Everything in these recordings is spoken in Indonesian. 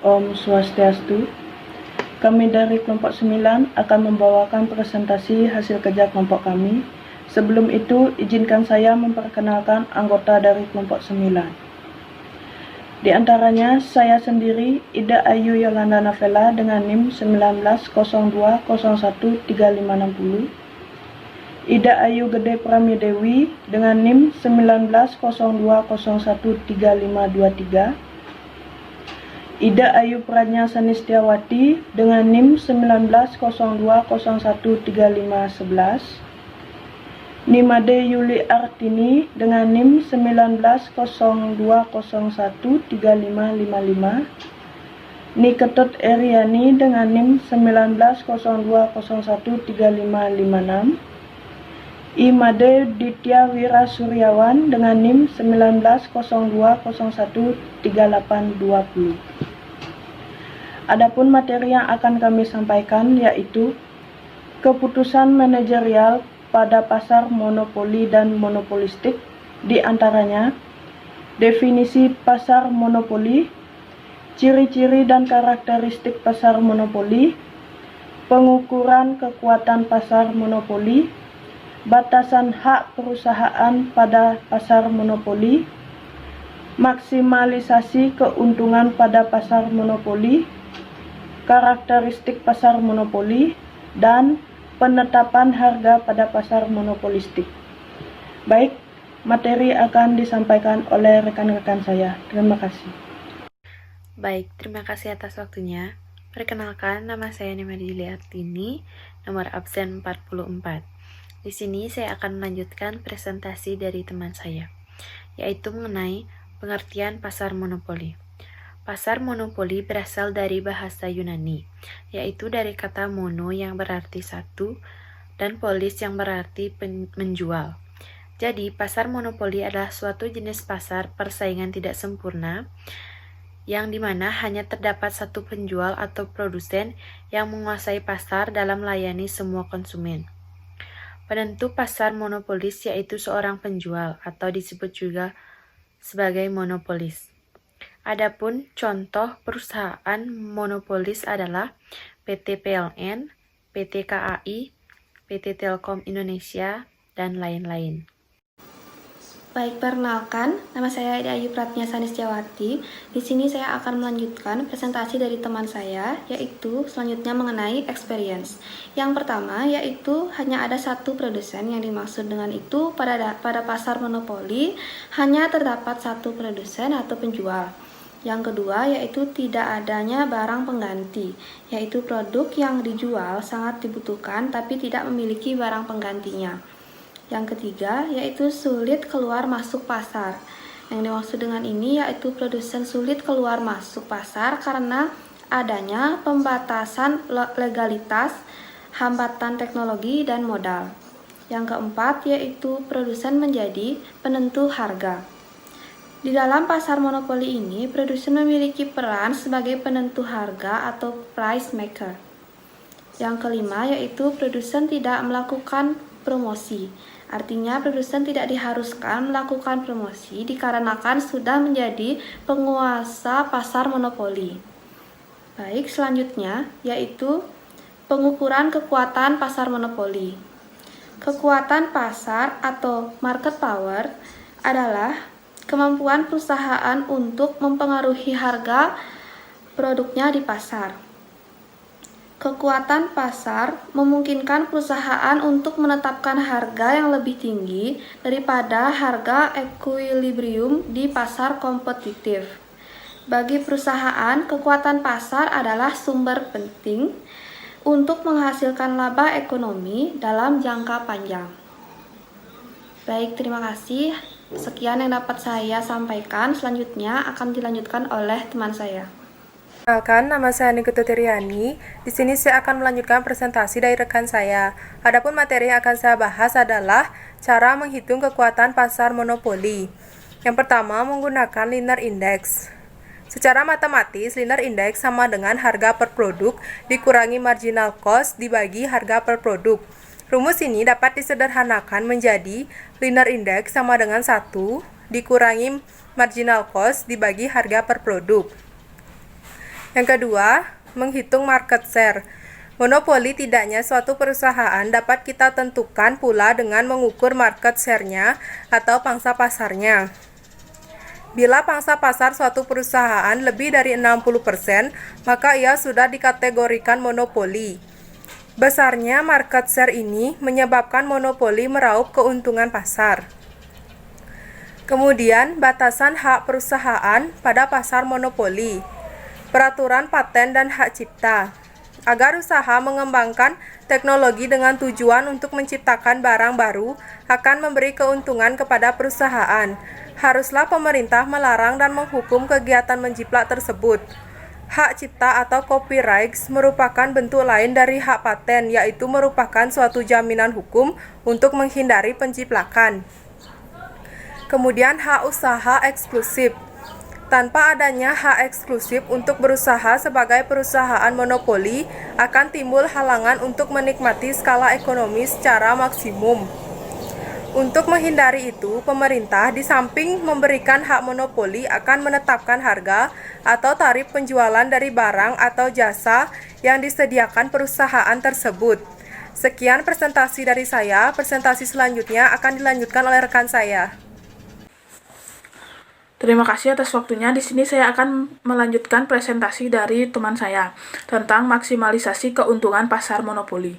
Om Swastiastu. Kami dari kelompok 9 akan membawakan presentasi hasil kerja kelompok kami. Sebelum itu, izinkan saya memperkenalkan anggota dari kelompok 9. Di antaranya, saya sendiri, Ida Ayu Yolanda Navela dengan NIM 1902013560. Ida Ayu Gede Pramidewi dengan NIM 1902013523. Ida Ayu Pradnya Sanistiawati dengan NIM 1902013511. Nimade Yuli Artini dengan NIM 1902013555. Niketot Eriani dengan NIM 1902013556. Imade Ditya Wira Suryawan dengan NIM 1902013820. Adapun materi yang akan kami sampaikan yaitu keputusan manajerial pada pasar monopoli dan monopolistik, di antaranya definisi pasar monopoli, ciri-ciri dan karakteristik pasar monopoli, pengukuran kekuatan pasar monopoli, batasan hak perusahaan pada pasar monopoli, maksimalisasi keuntungan pada pasar monopoli, karakteristik pasar monopoli, dan penetapan harga pada pasar monopolistik. Baik, materi akan disampaikan oleh rekan-rekan saya. Terima kasih. Baik, terima kasih atas waktunya. Perkenalkan, nama saya Nimade Yuli Artini, nomor absen 44. Di sini saya akan melanjutkan presentasi dari teman saya, yaitu mengenai pengertian pasar monopoli. Pasar monopoli berasal dari bahasa Yunani, yaitu dari kata mono yang berarti satu dan polis yang berarti menjual. Jadi, pasar monopoli adalah suatu jenis pasar persaingan tidak sempurna yang dimana hanya terdapat satu penjual atau produsen yang menguasai pasar dalam melayani semua konsumen. Penentu pasar monopolis yaitu seorang penjual atau disebut juga sebagai monopolis. Adapun contoh perusahaan monopolis adalah PT PLN, PT KAI, PT Telkom Indonesia, dan lain-lain. Baik, perkenalkan, nama saya Ida Ayu Pradnya Sanistiawati. Di sini saya akan melanjutkan presentasi dari teman saya, yaitu selanjutnya mengenai experience. Yang pertama, yaitu hanya ada satu produsen. Yang dimaksud dengan itu pada pasar monopoli hanya terdapat satu produsen atau penjual. Yang kedua, yaitu tidak adanya barang pengganti, yaitu produk yang dijual sangat dibutuhkan tapi tidak memiliki barang penggantinya. Yang ketiga, yaitu sulit keluar masuk pasar. Yang dimaksud dengan ini yaitu produsen sulit keluar masuk pasar karena adanya pembatasan legalitas, hambatan teknologi, dan modal. Yang keempat, yaitu produsen menjadi penentu harga. Di dalam pasar monopoli ini, produsen memiliki peran sebagai penentu harga atau price maker. Yang kelima, yaitu produsen tidak melakukan promosi. Artinya, produsen tidak diharuskan melakukan promosi dikarenakan sudah menjadi penguasa pasar monopoli. Baik, selanjutnya yaitu pengukuran kekuatan pasar monopoli. Kekuatan pasar atau market power adalah kemampuan perusahaan untuk mempengaruhi harga produknya di pasar. Kekuatan pasar memungkinkan perusahaan untuk menetapkan harga yang lebih tinggi daripada harga equilibrium di pasar kompetitif. Bagi perusahaan, kekuatan pasar adalah sumber penting untuk menghasilkan laba ekonomi dalam jangka panjang. Baik, terima kasih. Sekian yang dapat saya sampaikan. Selanjutnya akan dilanjutkan oleh teman saya. Perkenalkan, nama saya Niketot Eriani. Di sini saya akan melanjutkan presentasi dari rekan saya. Adapun materi yang akan saya bahas adalah cara menghitung kekuatan pasar monopoli. Yang pertama, menggunakan linear index. Secara matematis, linear index sama dengan harga per produk dikurangi marginal cost dibagi harga per produk. Rumus ini dapat disederhanakan menjadi linear index sama dengan 1 dikurangi marginal cost dibagi harga per produk. Yang kedua, menghitung market share. Monopoli tidaknya suatu perusahaan dapat kita tentukan pula dengan mengukur market share-nya atau pangsa pasarnya. Bila pangsa pasar suatu perusahaan lebih dari 60%, maka ia sudah dikategorikan monopoli. Besarnya market share ini menyebabkan monopoli meraup keuntungan pasar. Kemudian, batasan hak perusahaan pada pasar monopoli. Peraturan paten dan hak cipta. Agar usaha mengembangkan teknologi dengan tujuan untuk menciptakan barang baru akan memberi keuntungan kepada perusahaan. Haruslah pemerintah melarang dan menghukum kegiatan menjiplak tersebut. Hak cipta atau copyright merupakan bentuk lain dari hak paten, yaitu merupakan suatu jaminan hukum untuk menghindari penjiplakan. Kemudian hak usaha eksklusif. Tanpa adanya hak eksklusif untuk berusaha sebagai perusahaan monopoli, akan timbul halangan untuk menikmati skala ekonomi secara maksimum. Untuk menghindari itu, pemerintah di samping memberikan hak monopoli akan menetapkan harga atau tarif penjualan dari barang atau jasa yang disediakan perusahaan tersebut. Sekian presentasi dari saya. Presentasi selanjutnya akan dilanjutkan oleh rekan saya. Terima kasih atas waktunya. Di sini saya akan melanjutkan presentasi dari teman saya tentang maksimalisasi keuntungan pasar monopoli.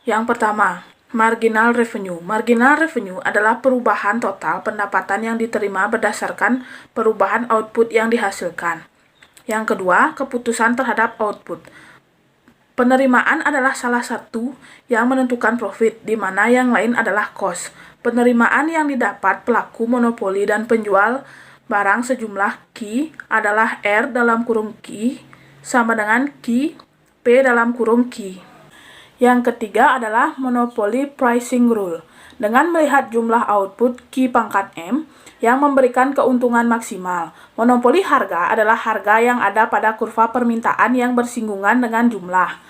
Yang pertama, marginal revenue. Marginal revenue adalah perubahan total pendapatan yang diterima berdasarkan perubahan output yang dihasilkan. Yang kedua, keputusan terhadap output. Penerimaan adalah salah satu yang menentukan profit, di mana yang lain adalah cost. Penerimaan yang didapat pelaku monopoli dan penjual barang sejumlah Q adalah R dalam kurung Q sama dengan Q P dalam kurung Q. Yang ketiga adalah monopoly pricing rule. Dengan melihat jumlah output Q pangkat M yang memberikan keuntungan maksimal. Monopoli harga adalah harga yang ada pada kurva permintaan yang bersinggungan dengan jumlah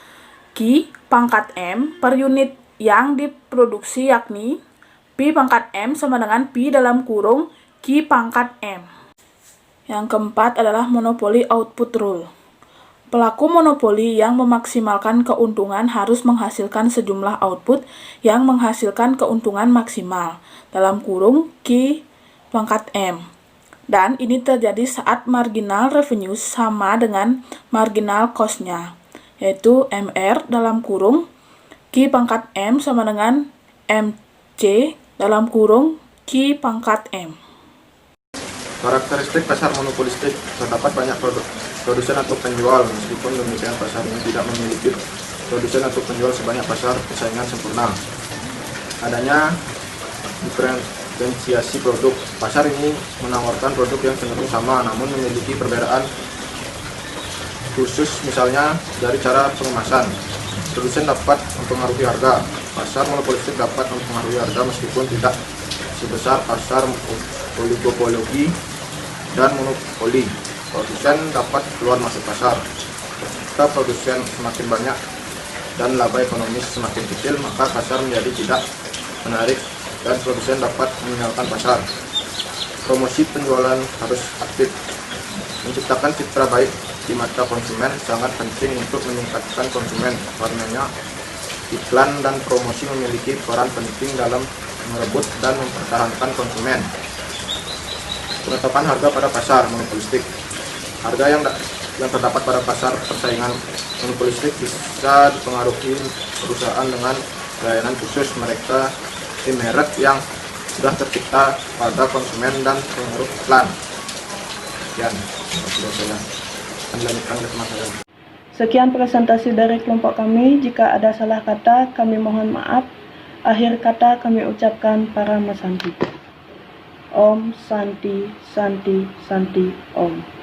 Q pangkat M per unit yang diproduksi, yakni P pangkat M sama dengan P dalam kurung Q pangkat M. Yang keempat adalah monopoli output rule. Pelaku monopoli yang memaksimalkan keuntungan harus menghasilkan sejumlah output yang menghasilkan keuntungan maksimal dalam kurung Q pangkat M. Dan ini terjadi saat marginal revenue sama dengan marginal cost-nya, yaitu MR dalam kurung Q pangkat M sama dengan MC dalam kurung Q pangkat M. Karakteristik pasar monopolistik, terdapat banyak produsen atau penjual, meskipun demikian pasar ini tidak memiliki produsen atau penjual sebanyak pasar persaingan sempurna. Adanya diferensiasi produk, pasar ini menawarkan produk yang cenderung sama namun memiliki perbedaan khusus, misalnya dari cara pengemasan. Produsen dapat mempengaruhi harga, pasar monopolistik dapat mempengaruhi harga meskipun tidak sebesar pasar oligopoli dan monopoli. Produsen dapat keluar masuk pasar. Jika produsen semakin banyak dan laba ekonomis semakin kecil, maka pasar menjadi tidak menarik dan produsen dapat meninggalkan pasar. Promosi penjualan harus aktif. Menciptakan citra baik di mata konsumen sangat penting untuk meningkatkan konsumen. Karenanya, iklan dan promosi memiliki peran penting dalam merebut dan mempertahankan konsumen. Penetapan harga pada pasar monopolistik. Harga yang terdapat pada pasar persaingan monopolistik bisa dipengaruhi perusahaan dengan layanan khusus mereka di merek yang sudah tercipta pada konsumen dan pengaruh iklan. Sekian, saya akan dilanjutkan oleh teman saya. Sekian presentasi dari kelompok kami. Jika ada salah kata, kami mohon maaf. Akhir kata kami ucapkan Paramasanti. Om Santi Santi Santi Om.